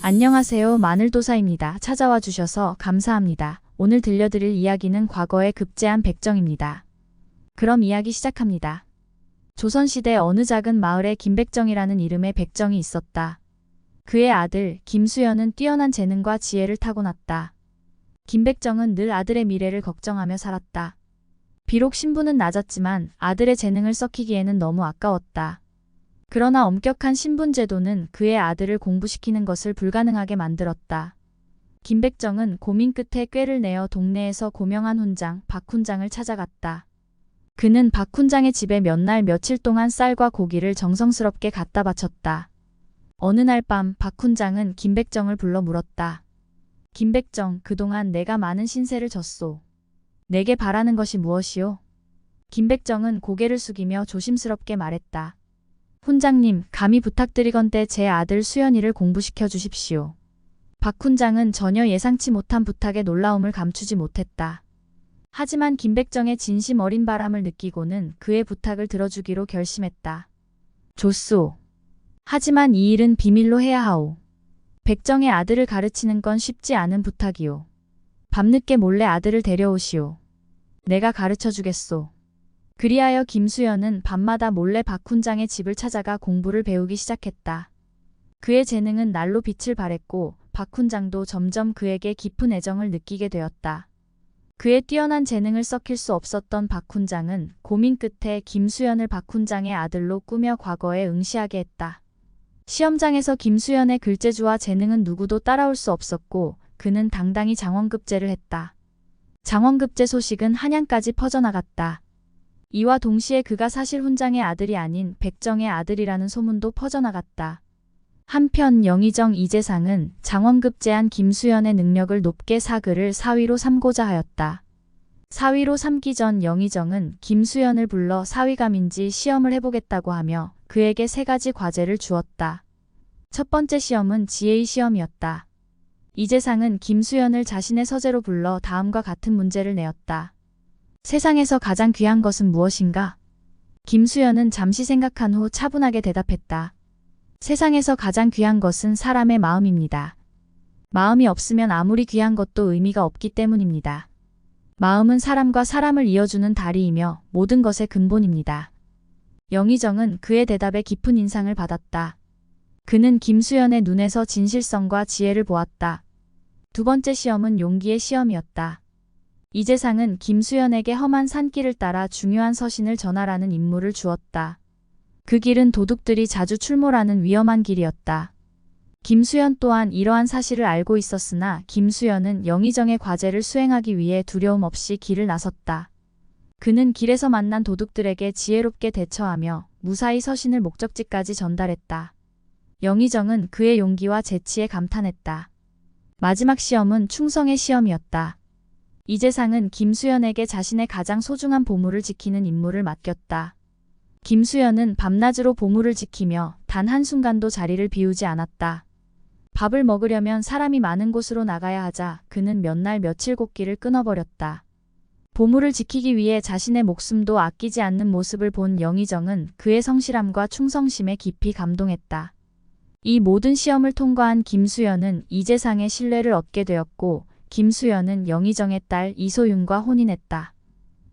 안녕하세요. 마늘도사입니다. 찾아와 주셔서 감사합니다. 오늘 들려드릴 이야기는 과거에 급제한 백정입니다. 그럼 이야기 시작합니다. 조선시대 어느 작은 마을에 김백정이라는 이름의 백정이 있었다. 그의 아들 김수연은 뛰어난 재능과 지혜를 타고났다. 김백정은 늘 아들의 미래를 걱정하며 살았다. 비록 신분은 낮았지만 아들의 재능을 썩히기에는 너무 아까웠다. 그러나 엄격한 신분제도는 그의 아들을 공부시키는 것을 불가능하게 만들었다. 김백정은 고민 끝에 꾀를 내어 동네에서 고명한 훈장 박 훈장을 찾아갔다. 그는 박 훈장의 집에 몇 날 며칠 동안 쌀과 고기를 정성스럽게 갖다 바쳤다. 어느 날 밤 박 훈장은 김백정을 불러 물었다. 김백정, 그동안 내가 많은 신세를 졌소. 내게 바라는 것이 무엇이오? 김백정은 고개를 숙이며 조심스럽게 말했다. 훈장님, 감히 부탁드리건대 제 아들 수연이를 공부시켜 주십시오. 박 훈장은 전혀 예상치 못한 부탁에 놀라움을 감추지 못했다. 하지만 김백정의 진심 어린 바람을 느끼고는 그의 부탁을 들어주기로 결심했다. 좋소. 하지만 이 일은 비밀로 해야 하오. 백정의 아들을 가르치는 건 쉽지 않은 부탁이오. 밤늦게 몰래 아들을 데려오시오. 내가 가르쳐 주겠소. 그리하여 김수연은 밤마다 몰래 박 훈장의 집을 찾아가 공부를 배우기 시작했다. 그의 재능은 날로 빛을 발했고 박 훈장도 점점 그에게 깊은 애정을 느끼게 되었다. 그의 뛰어난 재능을 썩힐 수 없었던 박 훈장은 고민 끝에 김수연을 박 훈장의 아들로 꾸며 과거에 응시하게 했다. 시험장에서 김수연의 글재주와 재능은 누구도 따라올 수 없었고 그는 당당히 장원급제를 했다. 장원급제 소식은 한양까지 퍼져나갔다. 이와 동시에 그가 사실 훈장의 아들이 아닌 백정의 아들이라는 소문도 퍼져나갔다. 한편 영의정 이재상은 장원급제한 김수연의 능력을 높게 사그를 사위로 삼고자 하였다. 사위로 삼기 전 영의정은 김수연을 불러 사위감인지 시험을 해보겠다고 하며 그에게 3가지 과제를 주었다. 첫 번째 시험은 지혜의 시험이었다. 이재상은 김수연을 자신의 서재로 불러 다음과 같은 문제를 내었다. 세상에서 가장 귀한 것은 무엇인가? 김수연은 잠시 생각한 후 차분하게 대답했다. 세상에서 가장 귀한 것은 사람의 마음입니다. 마음이 없으면 아무리 귀한 것도 의미가 없기 때문입니다. 마음은 사람과 사람을 이어주는 다리이며 모든 것의 근본입니다. 영의정은 그의 대답에 깊은 인상을 받았다. 그는 김수연의 눈에서 진실성과 지혜를 보았다. 두 번째 시험은 용기의 시험이었다. 이재상은 김수연에게 험한 산길을 따라 중요한 서신을 전하라는 임무를 주었다. 그 길은 도둑들이 자주 출몰하는 위험한 길이었다. 김수연 또한 이러한 사실을 알고 있었으나 김수연은 영의정의 과제를 수행하기 위해 두려움 없이 길을 나섰다. 그는 길에서 만난 도둑들에게 지혜롭게 대처하며 무사히 서신을 목적지까지 전달했다. 영의정은 그의 용기와 재치에 감탄했다. 마지막 시험은 충성의 시험이었다. 이재상은 김수연에게 자신의 가장 소중한 보물을 지키는 임무를 맡겼다. 김수연은 밤낮으로 보물을 지키며 단 한순간도 자리를 비우지 않았다. 밥을 먹으려면 사람이 많은 곳으로 나가야 하자 그는 몇 날 며칠 곡기를 끊어버렸다. 보물을 지키기 위해 자신의 목숨도 아끼지 않는 모습을 본 영의정은 그의 성실함과 충성심에 깊이 감동했다. 이 모든 시험을 통과한 김수연은 이재상의 신뢰를 얻게 되었고 김수연은 영의정의 딸 이소윤과 혼인했다.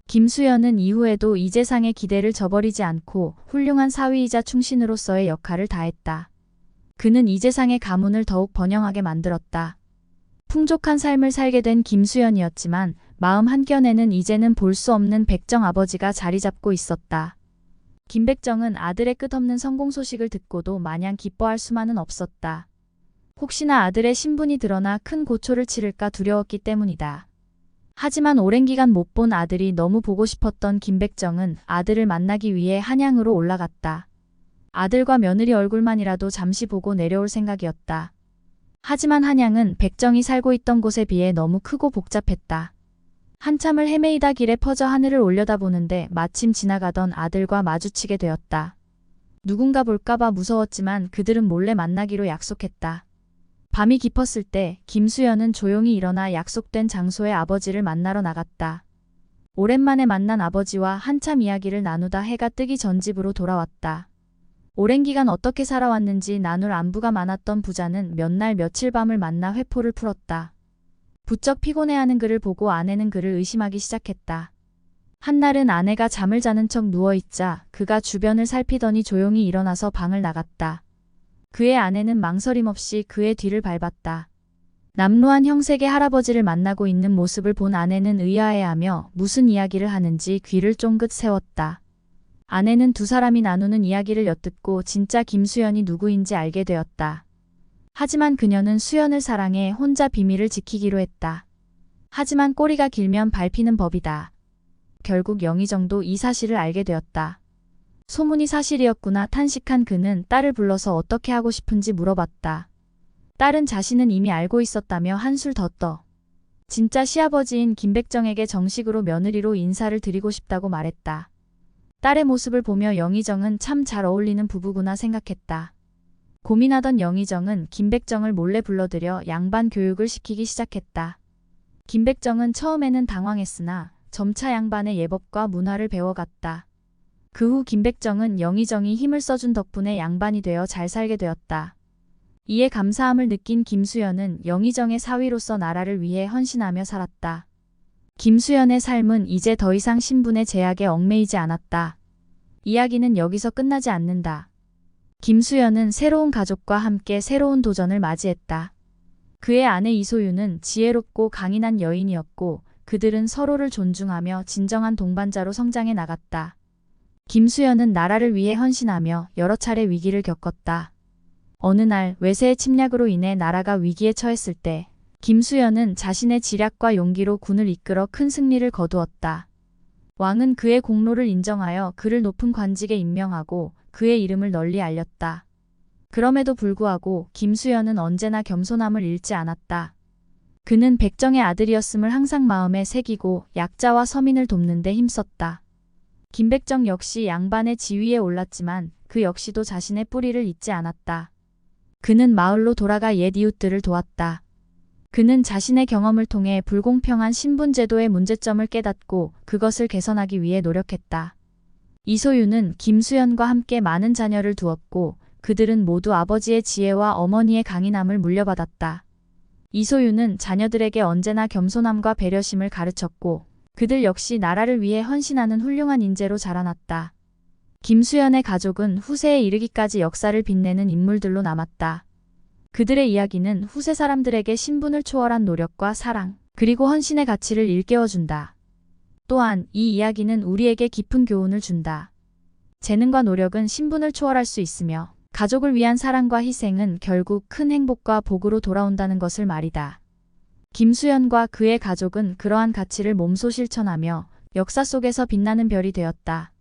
김수연은 이후에도 이재상의 기대를 저버리지 않고 훌륭한 사위이자 충신으로서의 역할을 다했다. 그는 이재상의 가문을 더욱 번영하게 만들었다. 풍족한 삶을 살게 된 김수연이었지만 마음 한켠에는 이제는 볼 수 없는 백정 아버지가 자리 잡고 있었다. 김백정은 아들의 끝없는 성공 소식을 듣고도 마냥 기뻐할 수만은 없었다. 혹시나 아들의 신분이 드러나 큰 고초를 치를까 두려웠기 때문이다. 하지만 오랜 기간 못 본 아들이 너무 보고 싶었던 김백정은 아들을 만나기 위해 한양으로 올라갔다. 아들과 며느리 얼굴만이라도 잠시 보고 내려올 생각이었다. 하지만 한양은 백정이 살고 있던 곳에 비해 너무 크고 복잡했다. 한참을 헤매이다 길에 퍼져 하늘을 올려다보는데 마침 지나가던 아들과 마주치게 되었다. 누군가 볼까봐 무서웠지만 그들은 몰래 만나기로 약속했다. 밤이 깊었을 때 김수연은 조용히 일어나 약속된 장소에 아버지를 만나러 나갔다. 오랜만에 만난 아버지와 한참 이야기를 나누다 해가 뜨기 전 집으로 돌아왔다. 오랜 기간 어떻게 살아왔는지 나눌 안부가 많았던 부자는 몇 날 며칠 밤을 만나 회포를 풀었다. 부쩍 피곤해하는 그를 보고 아내는 그를 의심하기 시작했다. 한날은 아내가 잠을 자는 척 누워있자 그가 주변을 살피더니 조용히 일어나서 방을 나갔다. 그의 아내는 망설임 없이 그의 뒤를 밟았다. 남루한 형색의 할아버지를 만나고 있는 모습을 본 아내는 의아해하며 무슨 이야기를 하는지 귀를 쫑긋 세웠다. 아내는 두 사람이 나누는 이야기를 엿듣고 진짜 김수연이 누구인지 알게 되었다. 하지만 그녀는 수연을 사랑해 혼자 비밀을 지키기로 했다. 하지만 꼬리가 길면 밟히는 법이다. 결국 영희정도 이 사실을 알게 되었다. 소문이 사실이었구나 탄식한 그는 딸을 불러서 어떻게 하고 싶은지 물어봤다. 딸은 자신은 이미 알고 있었다며 한술 더 떠. 진짜 시아버지인 김백정에게 정식으로 며느리로 인사를 드리고 싶다고 말했다. 딸의 모습을 보며 영희정은 참 잘 어울리는 부부구나 생각했다. 고민하던 영희정은 김백정을 몰래 불러들여 양반 교육을 시키기 시작했다. 김백정은 처음에는 당황했으나 점차 양반의 예법과 문화를 배워갔다. 그 후 김백정은 영희정이 힘을 써준 덕분에 양반이 되어 잘 살게 되었다. 이에 감사함을 느낀 김수연은 영희정의 사위로서 나라를 위해 헌신하며 살았다. 김수연의 삶은 이제 더 이상 신분의 제약에 얽매이지 않았다. 이야기는 여기서 끝나지 않는다. 김수연은 새로운 가족과 함께 새로운 도전을 맞이했다. 그의 아내 이소유는 지혜롭고 강인한 여인이었고 그들은 서로를 존중하며 진정한 동반자로 성장해 나갔다. 김수연은 나라를 위해 헌신하며 여러 차례 위기를 겪었다. 어느 날 외세의 침략으로 인해 나라가 위기에 처했을 때 김수연은 자신의 지략과 용기로 군을 이끌어 큰 승리를 거두었다. 왕은 그의 공로를 인정하여 그를 높은 관직에 임명하고 그의 이름을 널리 알렸다. 그럼에도 불구하고 김수연은 언제나 겸손함을 잃지 않았다. 그는 백정의 아들이었음을 항상 마음에 새기고 약자와 서민을 돕는 데 힘썼다. 김백정 역시 양반의 지위에 올랐지만 그 역시도 자신의 뿌리를 잊지 않았다. 그는 마을로 돌아가 옛 이웃들을 도왔다. 그는 자신의 경험을 통해 불공평한 신분제도의 문제점을 깨닫고 그것을 개선하기 위해 노력했다. 이소유는 김수연과 함께 많은 자녀를 두었고 그들은 모두 아버지의 지혜와 어머니의 강인함을 물려받았다. 이소유는 자녀들에게 언제나 겸손함과 배려심을 가르쳤고 그들 역시 나라를 위해 헌신하는 훌륭한 인재로 자라났다. 김수연의 가족은 후세에 이르기까지 역사를 빛내는 인물들로 남았다. 그들의 이야기는 후세 사람들에게 신분을 초월한 노력과 사랑, 그리고 헌신의 가치를 일깨워준다. 또한 이 이야기는 우리에게 깊은 교훈을 준다. 재능과 노력은 신분을 초월할 수 있으며 가족을 위한 사랑과 희생은 결국 큰 행복과 복으로 돌아온다는 것을 말이다. 김수연과 그의 가족은 그러한 가치를 몸소 실천하며 역사 속에서 빛나는 별이 되었다.